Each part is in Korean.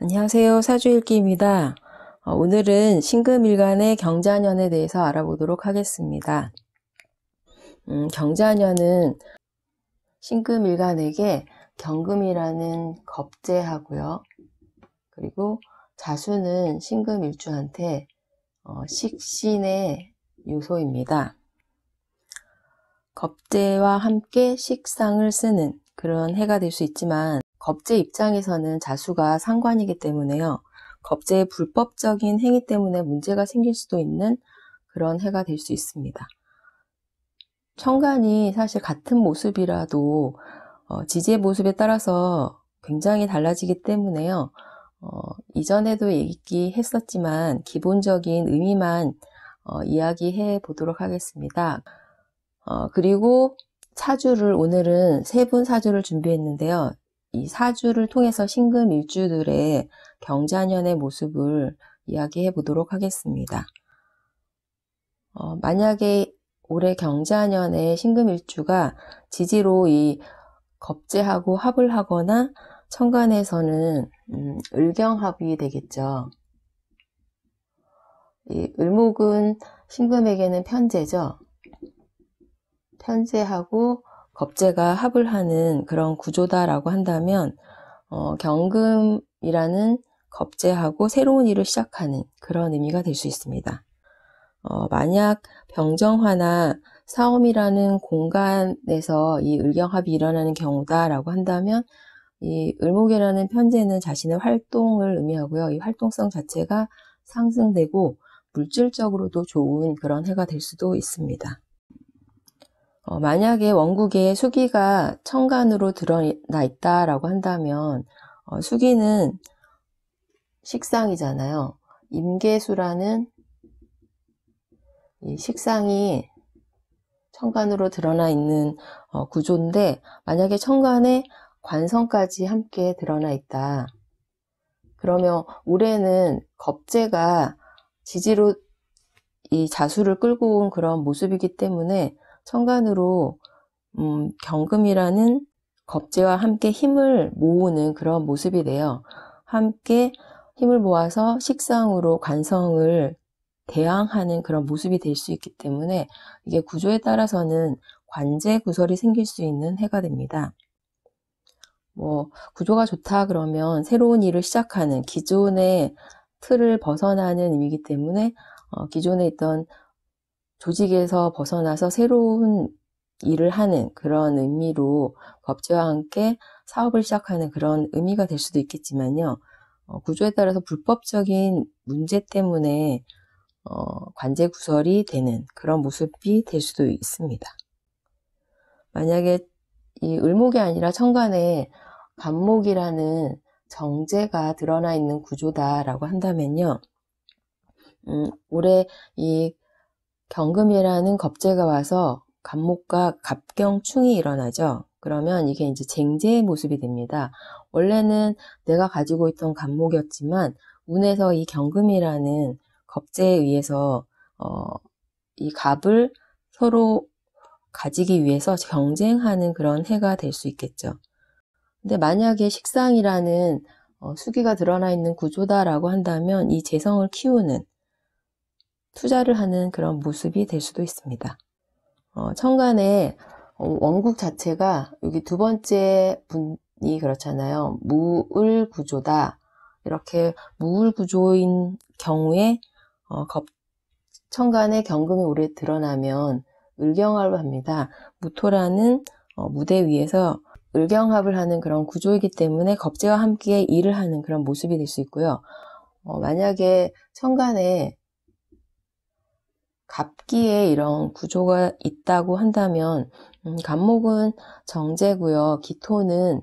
안녕하세요. 사주일기입니다. 오늘은 신금일간의 경자년에 대해서 알아보도록 하겠습니다. 경자년은 신금일간에게 경금이라는 겁재하고요. 그리고 자수는 신금일주한테 식신의 요소입니다. 겁재와 함께 식상을 쓰는 그런 해가 될 수 있지만 겁재 입장에서는 자수가 상관이기 때문에요. 겁재의 불법적인 행위 때문에 문제가 생길 수도 있는 그런 해가 될 수 있습니다. 천간이 사실 같은 모습이라도 지지의 모습에 따라서 굉장히 달라지기 때문에요. 이전에도 얘기했었지만 기본적인 의미만 이야기해 보도록 하겠습니다. 그리고 사주를 오늘은 세 분 사주를 준비했는데요. 이 사주를 통해서 신금일주들의 경자년의 모습을 이야기해 보도록 하겠습니다. 만약에 올해 경자년의 신금일주가 지지로 이 겁재하고 합을 하거나 천간에서는 을경합이 되겠죠. 이 을목은 신금에게는 편재죠. 편재하고 겁재가 합을 하는 그런 구조다라고 한다면 경금이라는 겁재하고 새로운 일을 시작하는 그런 의미가 될 수 있습니다. 만약 병정화나 사엄이라는 공간에서 이 을경합이 일어나는 경우다라고 한다면 이 을목이라는 편재는 자신의 활동을 의미하고요. 이 활동성 자체가 상승되고 물질적으로도 좋은 그런 해가 될 수도 있습니다. 만약에 원국에 수기가 천간으로 드러나 있다라고 한다면 수기는 식상이잖아요. 임계수라는 이 식상이 천간으로 드러나 있는 구조인데 만약에 천간에 관성까지 함께 드러나 있다. 그러면 올해는 겁재가 지지로 이 자수를 끌고 온 그런 모습이기 때문에 천간으로 경금이라는 겁재와 함께 힘을 모으는 그런 모습이 돼요. 함께 힘을 모아서 식상으로 관성을 대항하는 그런 모습이 될 수 있기 때문에 이게 구조에 따라서는 관재 구설이 생길 수 있는 해가 됩니다. 구조가 좋다 그러면 새로운 일을 시작하는 기존의 틀을 벗어나는 의미이기 때문에 기존에 있던 조직에서 벗어나서 새로운 일을 하는 그런 의미로 겁재와 함께 사업을 시작하는 그런 의미가 될 수도 있겠지만요. 구조에 따라서 불법적인 문제 때문에 관재 구설이 되는 그런 모습이 될 수도 있습니다. 만약에 이 을목이 아니라 천간에 간목이라는 정제가 드러나 있는 구조다라고 한다면요. 올해 이 경금이라는 겁재가 와서 간목과 갑경충이 일어나죠. 그러면 이게 이제 쟁제의 모습이 됩니다. 원래는 내가 가지고 있던 간목이었지만 운에서 이 경금이라는 겁재에 의해서 이 갑을 서로 가지기 위해서 경쟁하는 그런 해가 될 수 있겠죠. 근데 만약에 식상이라는 수기가 드러나 있는 구조다라고 한다면 이 재성을 키우는 투자를 하는 그런 모습이 될 수도 있습니다. 천간에 원국 자체가 여기 두 번째 분이 그렇잖아요. 무을 구조다. 이렇게 무을 구조인 경우에 천간에 경금이 오래 드러나면 을경합을 합니다. 무토라는 무대 위에서 을경합을 하는 그런 구조이기 때문에 겁재와 함께 일을 하는 그런 모습이 될 수 있고요. 만약에 천간에 갑기에 이런 구조가 있다고 한다면 간목은 정제고요. 기토는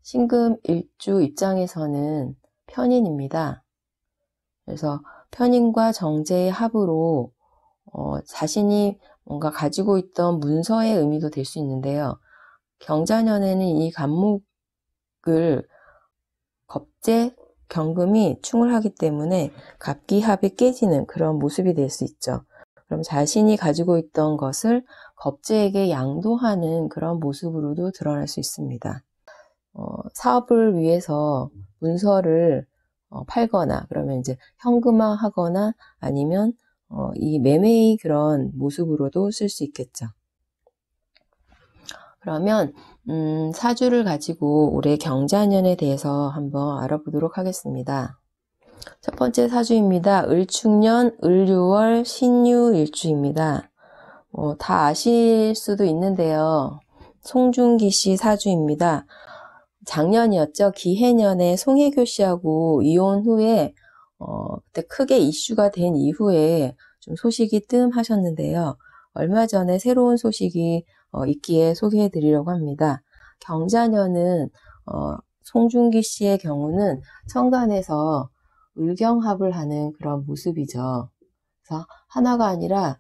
신금일주 입장에서는 편인입니다. 그래서 편인과 정제의 합으로 자신이 뭔가 가지고 있던 문서의 의미도 될 수 있는데요. 경자년에는 이 간목을 겁재, 경금이 충을 하기 때문에 갑기합이 깨지는 그런 모습이 될 수 있죠. 그럼 자신이 가지고 있던 것을 겁재에게 양도하는 그런 모습으로도 드러날 수 있습니다. 사업을 위해서 문서를 팔거나 그러면 이제 현금화하거나 아니면 이 매매의 그런 모습으로도 쓸 수 있겠죠. 그러면 사주를 가지고 올해 경자년에 대해서 한번 알아보도록 하겠습니다. 첫 번째 사주입니다. 을축년, 을유월, 신유일주입니다. 다 아실 수도 있는데요. 송중기 씨 사주입니다. 작년이었죠. 기해년에 송혜교 씨하고 이혼 후에 그때 크게 이슈가 된 이후에 좀 소식이 뜸하셨는데요. 얼마 전에 새로운 소식이 있기에 소개해 드리려고 합니다. 경자년은 송중기 씨의 경우는 천간에서 을경합을 하는 그런 모습이죠. 그래서 하나가 아니라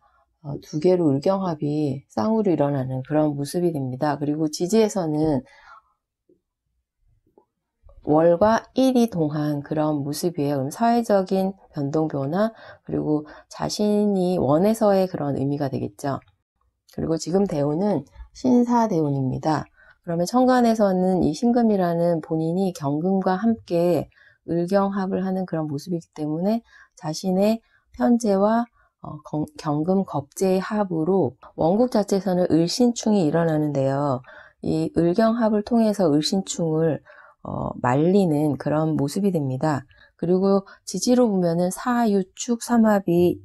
두 개로 을경합이 쌍으로 일어나는 그런 모습이 됩니다. 그리고 지지에서는 월과 일이 동한 그런 모습이에요. 그럼 사회적인 변동 변화, 그리고 자신이 원에서의 그런 의미가 되겠죠. 그리고 지금 대운은 신사대운입니다. 그러면 천간에서는 이 신금이라는 본인이 경금과 함께 을경합을 하는 그런 모습이기 때문에 자신의 편재와 경금 겁재의 합으로 원국 자체에서는 을신충이 일어나는데요. 이 을경합을 통해서 을신충을 말리는 그런 모습이 됩니다. 그리고 지지로 보면은 사유축 삼합이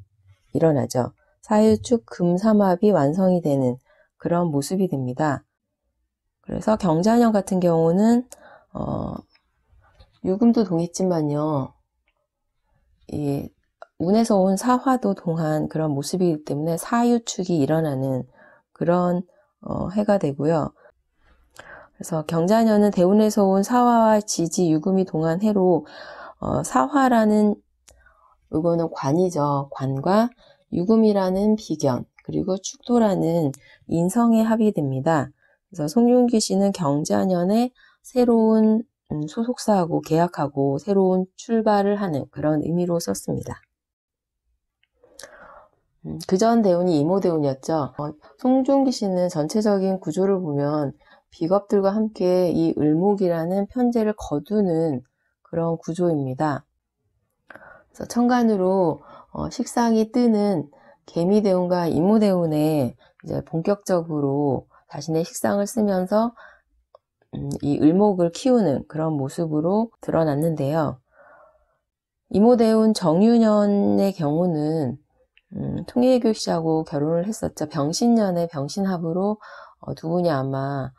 일어나죠. 사유축 금삼합이 완성이 되는 그런 모습이 됩니다. 그래서 경자년 같은 경우는 유금도 동했지만요. 이 운에서 온 사화도 동한 그런 모습이기 때문에 사유축이 일어나는 그런 해가 되고요. 그래서 경자년은 대운에서 온 사화와 지지, 유금이 동한 해로 사화라는 이거는 관이죠. 관과 유금이라는 비견, 그리고 축토라는 인성의 합이 됩니다. 그래서 송중기 씨는 경자년에 새로운 소속사하고 계약하고 새로운 출발을 하는 그런 의미로 썼습니다. 그전 대운이 이모대운이었죠. 송중기 씨는 전체적인 구조를 보면 비겁들과 함께 이 을목이라는 편재를 거두는 그런 구조입니다. 그래서 천간으로 식상이 뜨는 개미대운과 임모대운에 이제 본격적으로 자신의 식상을 쓰면서 이 을목을 키우는 그런 모습으로 드러났는데요. 임모대운 정유년의 경우는 통일교 씨하고 결혼을 했었죠. 병신년에 병신합으로 두 분이 아마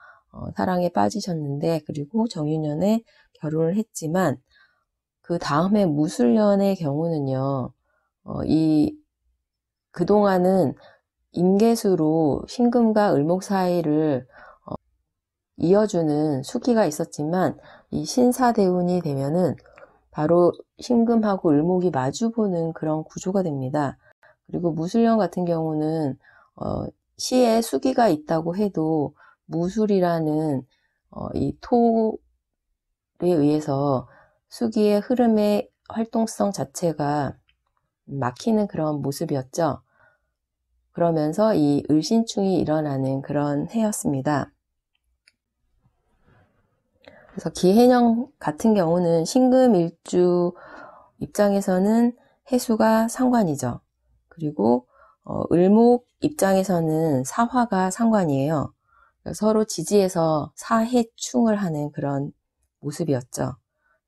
사랑에 빠지셨는데, 그리고 정유년에 결혼을 했지만 그 다음에 무술년의 경우는요, 그동안은 임계수로 신금과 을목 사이를 이어주는 수기가 있었지만 이 신사대운이 되면은 바로 신금하고 을목이 마주보는 그런 구조가 됩니다. 그리고 무술년 같은 경우는 시에 수기가 있다고 해도 무술이라는 이 토에 의해서 수기의 흐름의 활동성 자체가 막히는 그런 모습이었죠. 그러면서 이 을신충이 일어나는 그런 해였습니다. 그래서 기해년 같은 경우는 신금일주 입장에서는 해수가 상관이죠. 그리고 을목 입장에서는 사화가 상관이에요. 서로 지지해서 사해충을 하는 그런 모습이었죠.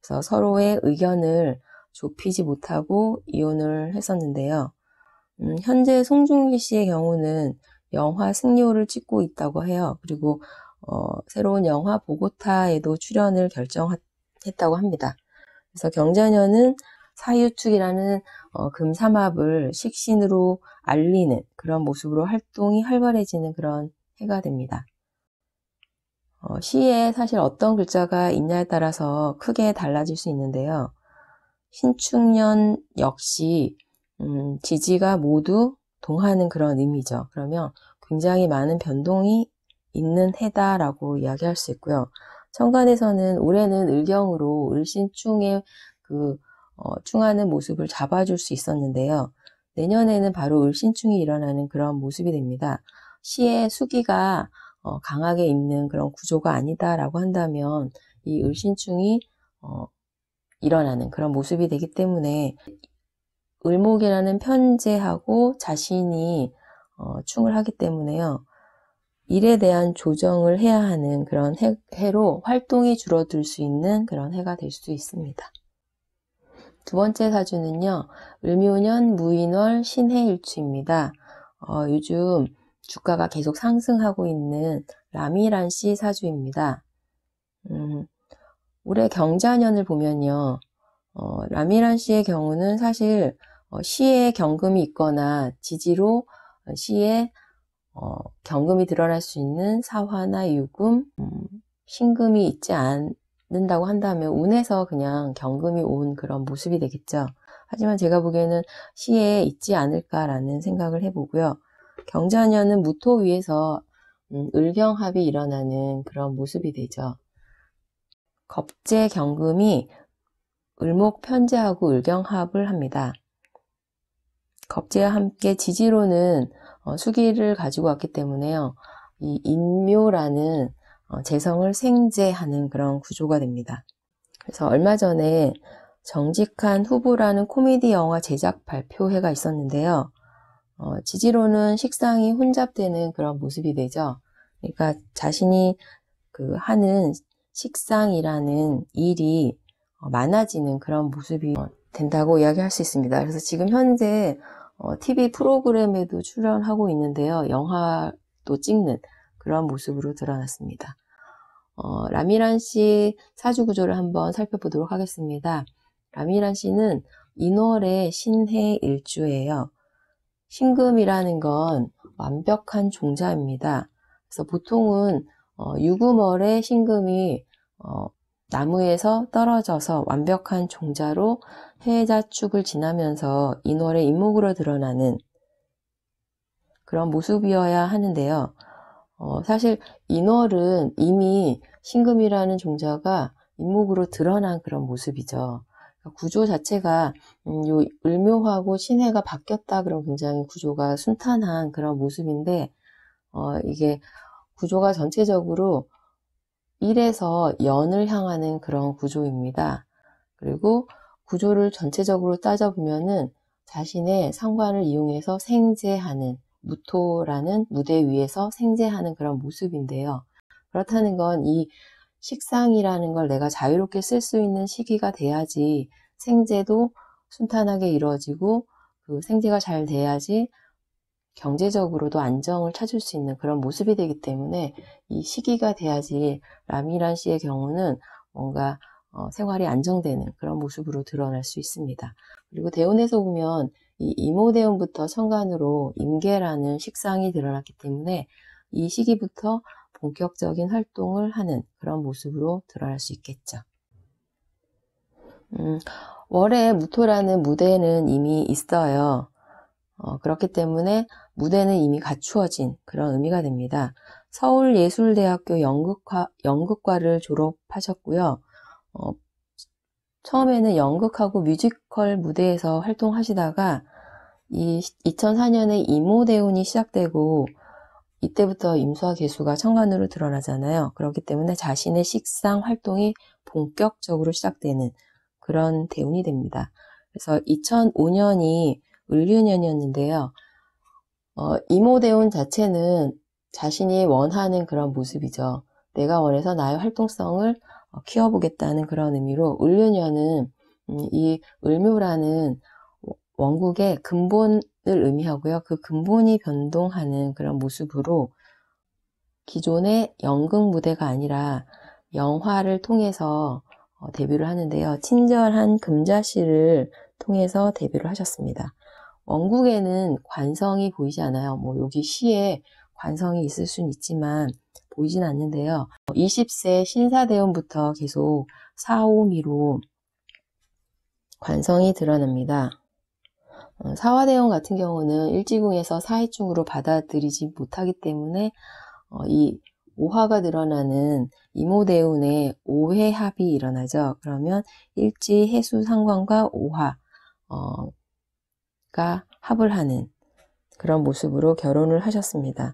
그래서 서로의 의견을 좁히지 못하고 이혼을 했었는데요. 현재 송중기 씨의 경우는 영화 승리호를 찍고 있다고 해요. 그리고 새로운 영화 보고타에도 출연을 결정했다고 합니다. 그래서 경자년은 사유축이라는 금삼합을 식신으로 알리는 그런 모습으로 활동이 활발해지는 그런 해가 됩니다. 시에 사실 어떤 글자가 있냐에 따라서 크게 달라질 수 있는데요. 신축년 역시 지지가 모두 동하는 그런 의미죠. 그러면 굉장히 많은 변동이 있는 해다라고 이야기할 수 있고요. 천간에서는 올해는 을경으로 을신충의 충하는 모습을 잡아줄 수 있었는데요. 내년에는 바로 을신충이 일어나는 그런 모습이 됩니다. 시의 수기가 강하게 있는 그런 구조가 아니다라고 한다면 이 을신충이 일어나는 그런 모습이 되기 때문에 을목이라는 편제하고 자신이 충을 하기 때문에요. 일에 대한 조정을 해야 하는 그런 해로 활동이 줄어들 수 있는 그런 해가 될 수 있습니다. 두 번째 사주는요, 을묘년 무인월 신해일주입니다. 요즘 주가가 계속 상승하고 있는 라미란시 사주입니다. 올해 경자년을 보면요, 라미란시의 경우는 사실 시에 경금이 있거나 지지로 시에 경금이 드러날 수 있는 사화나 유금, 신금이 있지 않는다고 한다면 운에서 그냥 경금이 온 그런 모습이 되겠죠. 하지만 제가 보기에는 시에 있지 않을까라는 생각을 해보고요. 경자년은 무토 위에서 을경합이 일어나는 그런 모습이 되죠. 겁재 경금이 을목 편제하고 을경합을 합니다. 겁재와 함께 지지로는 수기를 가지고 왔기 때문에요. 이 인묘라는 재성을 생제하는 그런 구조가 됩니다. 그래서 얼마 전에 정직한 후보라는 코미디 영화 제작 발표회가 있었는데요. 지지로는 식상이 혼잡되는 그런 모습이 되죠. 그러니까 자신이 하는 식상이라는 일이 많아지는 그런 모습이 된다고 이야기할 수 있습니다. 그래서 지금 현재 TV 프로그램에도 출연하고 있는데요. 영화도 찍는 그런 모습으로 드러났습니다. 라미란시 사주구조를 한번 살펴보도록 하겠습니다. 라미란시는 인월의 신해 일주예요. 신금이라는 건 완벽한 종자입니다. 그래서 보통은 유금월에 신금이 나무에서 떨어져서 완벽한 종자로 해자축을 지나면서 인월의 인목으로 드러나는 그런 모습이어야 하는데요. 사실 인월은 이미 신금이라는 종자가 인목으로 드러난 그런 모습이죠. 구조 자체가 요 을묘하고 신해가 바뀌었다 그러면 굉장히 구조가 순탄한 그런 모습인데 이게 구조가 전체적으로 1에서 연을 향하는 그런 구조입니다. 그리고 구조를 전체적으로 따져보면은 자신의 상관을 이용해서 생제하는 무토라는 무대 위에서 생제하는 그런 모습인데요. 그렇다는 건 이 식상이라는 걸 내가 자유롭게 쓸 수 있는 시기가 돼야지 생제도 순탄하게 이루어지고 그 생제가 잘 돼야지 경제적으로도 안정을 찾을 수 있는 그런 모습이 되기 때문에 이 시기가 돼야지 라미란시의 경우는 뭔가 생활이 안정되는 그런 모습으로 드러날 수 있습니다. 그리고 대운에서 보면 이 이모대운부터 천간으로 임계라는 식상이 드러났기 때문에 이 시기부터 본격적인 활동을 하는 그런 모습으로 드러날 수 있겠죠. 월에 무토라는 무대는 이미 있어요. 그렇기 때문에 무대는 이미 갖추어진 그런 의미가 됩니다. 서울예술대학교 연극과를 졸업하셨고요. 처음에는 연극하고 뮤지컬 무대에서 활동하시다가 이 2004년에 이모대운이 시작되고 이때부터 임수와 계수가 천간으로 드러나잖아요. 그렇기 때문에 자신의 식상 활동이 본격적으로 시작되는 그런 대운이 됩니다. 그래서 2005년이 을류년이었는데요. 이모대운 자체는 자신이 원하는 그런 모습이죠. 내가 원해서 나의 활동성을 키워보겠다는 그런 의미로 을류년은 이 을묘라는 원국의 근본을 의미하고요. 그 근본이 변동하는 그런 모습으로 기존의 연극 무대가 아니라 영화를 통해서 데뷔를 하는데요. 친절한 금자씨를 통해서 데뷔를 하셨습니다. 원국에는 관성이 보이지 않아요. 여기 시에 관성이 있을 수는 있지만 보이진 않는데요. 20세 신사대운부터 계속 사오미로 관성이 드러납니다. 사화대운 같은 경우는 일지궁에서 사회충으로 받아들이지 못하기 때문에 이 오화가 드러나는 이모대운에 오해합이 일어나죠. 그러면 일지, 해수, 상관과 오화가 합을 하는 그런 모습으로 결혼을 하셨습니다.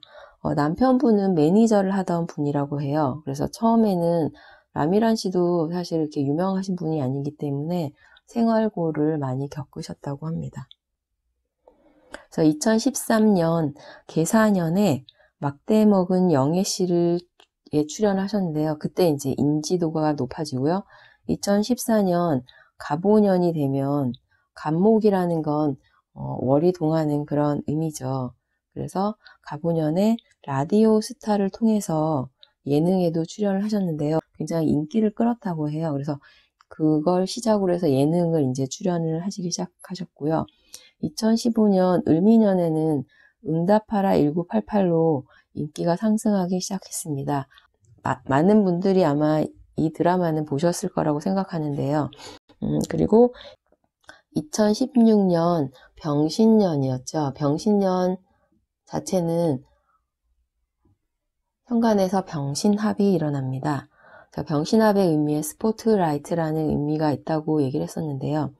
남편분은 매니저를 하던 분이라고 해요. 그래서 처음에는 라미란 씨도 사실 이렇게 유명하신 분이 아니기 때문에 생활고를 많이 겪으셨다고 합니다. 그래서 2013년 개사년에 막대 먹은 영애 씨를 출연하셨는데요. 그때 이제 인지도가 높아지고요. 2014년 갑오년이 되면 갑목이라는 건 월이 동하는 그런 의미죠. 그래서 갑오년에 라디오 스타를 통해서 예능에도 출연을 하셨는데요. 굉장히 인기를 끌었다고 해요. 그래서 그걸 시작으로 해서 예능을 이제 출연을 하시기 시작하셨고요. 2015년 을미년에는 응답하라 1988로 인기가 상승하기 시작했습니다. 많은 분들이 아마 이 드라마는 보셨을 거라고 생각하는데요. 그리고 2016년 병신년이었죠. 병신년 자체는 현관에서 병신합이 일어납니다. 병신합의 의미에 스포트라이트라는 의미가 있다고 얘기를 했었는데요.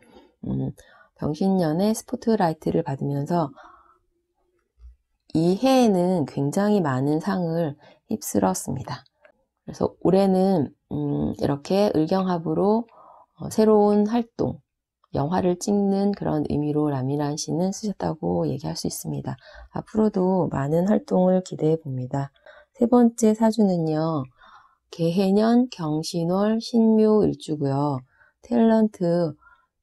병신년에 스포트라이트를 받으면서 이 해에는 굉장히 많은 상을 휩쓸었습니다. 그래서 올해는 이렇게 을경합으로 새로운 활동, 영화를 찍는 그런 의미로 라미란 씨는 쓰셨다고 얘기할 수 있습니다. 앞으로도 많은 활동을 기대해 봅니다. 세 번째 사주는요. 개해년 경신월 신묘일주고요. 탤런트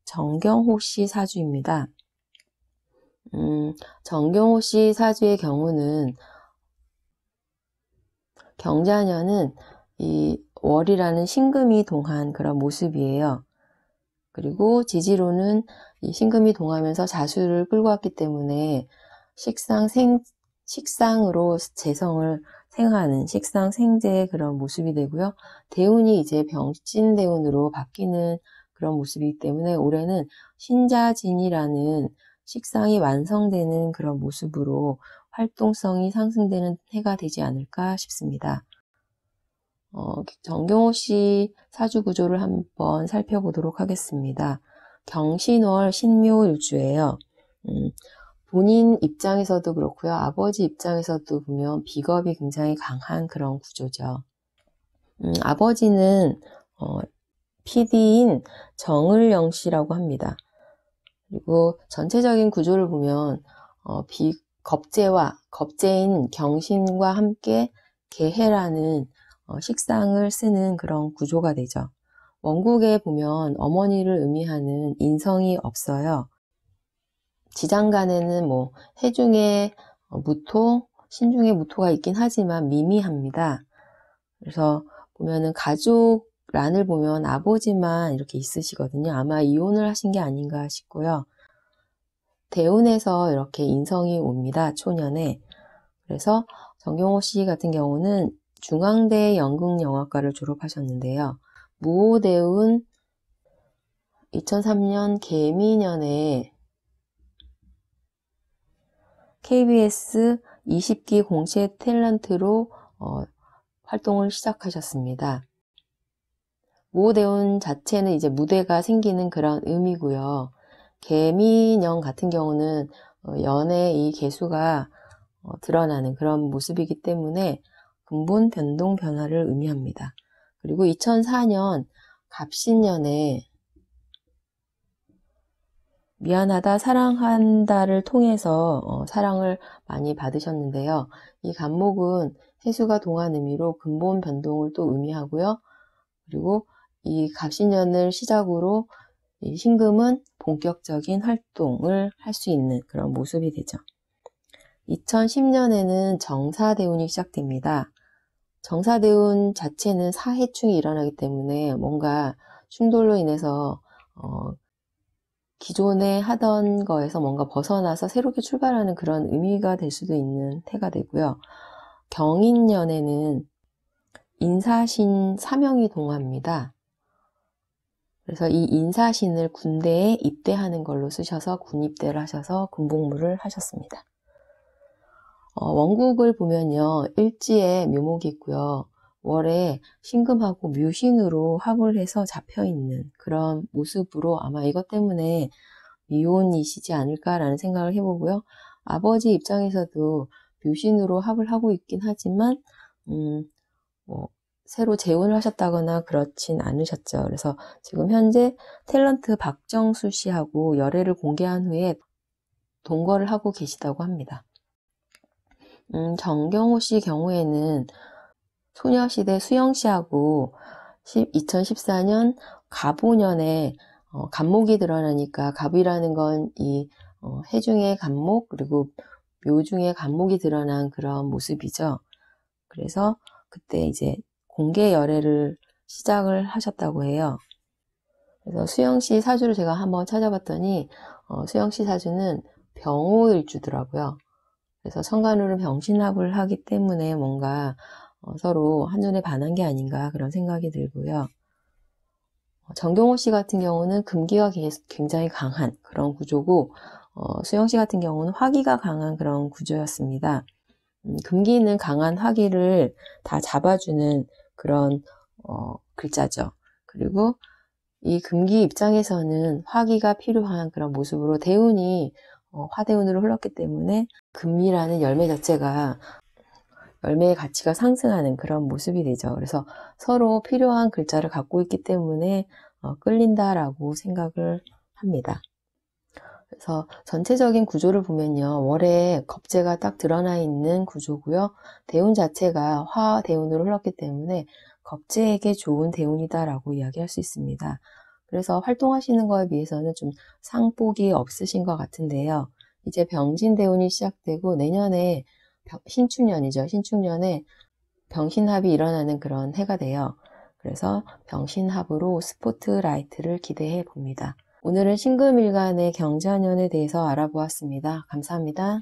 정경호 씨 사주입니다. 정경호 씨 사주의 경우는 경자년은 이 월이라는 신금이 동한 그런 모습이에요. 그리고 지지로는 이 신금이 동하면서 자수를 끌고 왔기 때문에 식상으로 재성을 생하는 식상생재의 그런 모습이 되고요. 대운이 이제 병진대운으로 바뀌는 그런 모습이기 때문에 올해는 신자진이라는 식상이 완성되는 그런 모습으로 활동성이 상승되는 해가 되지 않을까 싶습니다. 정경호 씨 사주 구조를 한번 살펴보도록 하겠습니다. 경신월 신묘일주예요. 본인 입장에서도 그렇고요. 아버지 입장에서도 보면 비겁이 굉장히 강한 그런 구조죠. 아버지는 PD인 정을영 씨라고 합니다. 그리고 전체적인 구조를 보면 겁재인 경신과 함께 개해라는 식상을 쓰는 그런 구조가 되죠. 원국에 보면 어머니를 의미하는 인성이 없어요. 지장간에는 뭐 해중에 무토, 신중에 무토가 있긴 하지만 미미합니다. 그래서 보면은 가족란을 보면 아버지만 이렇게 있으시거든요. 아마 이혼을 하신 게 아닌가 싶고요. 대운에서 이렇게 인성이 옵니다. 초년에. 그래서 정경호 씨 같은 경우는 중앙대 연극영화과를 졸업하셨는데요. 무오대운 2003년 개미년에 KBS 20기 공채 탤런트로 활동을 시작하셨습니다. 무오대운 자체는 이제 무대가 생기는 그런 의미고요. 개미년 같은 경우는 연의 이 개수가 드러나는 그런 모습이기 때문에 근본 변동 변화를 의미합니다. 그리고 2004년 갑신년에 미안하다 사랑한다를 통해서 사랑을 많이 받으셨는데요. 이 간목은 해수가 동한 의미로 근본 변동을 또 의미하고요. 그리고 이 갑신년을 시작으로 이 신금은 본격적인 활동을 할 수 있는 그런 모습이 되죠. 2010년에는 정사대운이 시작됩니다. 정사대운 자체는 사해충이 일어나기 때문에 뭔가 충돌로 인해서 기존에 하던 거에서 뭔가 벗어나서 새롭게 출발하는 그런 의미가 될 수도 있는 해가 되고요. 경인년에는 인사신 사명이 동합니다. 그래서 이 인사신을 군대에 입대하는 걸로 쓰셔서 군입대를 하셔서 군복무를 하셨습니다. 원국을 보면요. 일지에 묘목이 있고요. 월에 신금하고 묘신으로 합을 해서 잡혀있는 그런 모습으로 아마 이것 때문에 미혼이시지 않을까라는 생각을 해보고요. 아버지 입장에서도 묘신으로 합을 하고 있긴 하지만 새로 재혼을 하셨다거나 그렇진 않으셨죠. 그래서 지금 현재 탤런트 박정수 씨하고 열애를 공개한 후에 동거를 하고 계시다고 합니다. 정경호 씨 경우에는 소녀시대 수영 씨하고 2014년 갑오년에 간목이 드러나니까 갑이라는 건 이 해중의 간목 그리고 묘중의 간목이 드러난 그런 모습이죠. 그래서 그때 이제 공개 열애를 시작을 하셨다고 해요. 그래서 수영 씨 사주를 제가 한번 찾아봤더니 수영 씨 사주는 병호일주더라고요. 그래서 천간으로 병신합을 하기 때문에 뭔가 서로 한눈에 반한 게 아닌가 그런 생각이 들고요. 정경호 씨 같은 경우는 금기가 굉장히 강한 그런 구조고 수영 씨 같은 경우는 화기가 강한 그런 구조였습니다. 금기는 강한 화기를 다 잡아주는 그런 글자죠. 그리고 이 금기 입장에서는 화기가 필요한 그런 모습으로 대운이 화대운으로 흘렀기 때문에 금이라는 열매 자체가 열매의 가치가 상승하는 그런 모습이 되죠. 그래서 서로 필요한 글자를 갖고 있기 때문에 끌린다라고 생각을 합니다. 그래서 전체적인 구조를 보면요. 월에 겁재가 딱 드러나 있는 구조고요. 대운 자체가 화대운으로 흘렀기 때문에 겁재에게 좋은 대운이다라고 이야기할 수 있습니다. 그래서 활동하시는 거에 비해서는 좀 상복이 없으신 것 같은데요. 이제 병진대운이 시작되고 내년에 신축년이죠. 신축년에 병신합이 일어나는 그런 해가 돼요. 그래서 병신합으로 스포트라이트를 기대해 봅니다. 오늘은 신금일간의 경자년에 대해서 알아보았습니다. 감사합니다.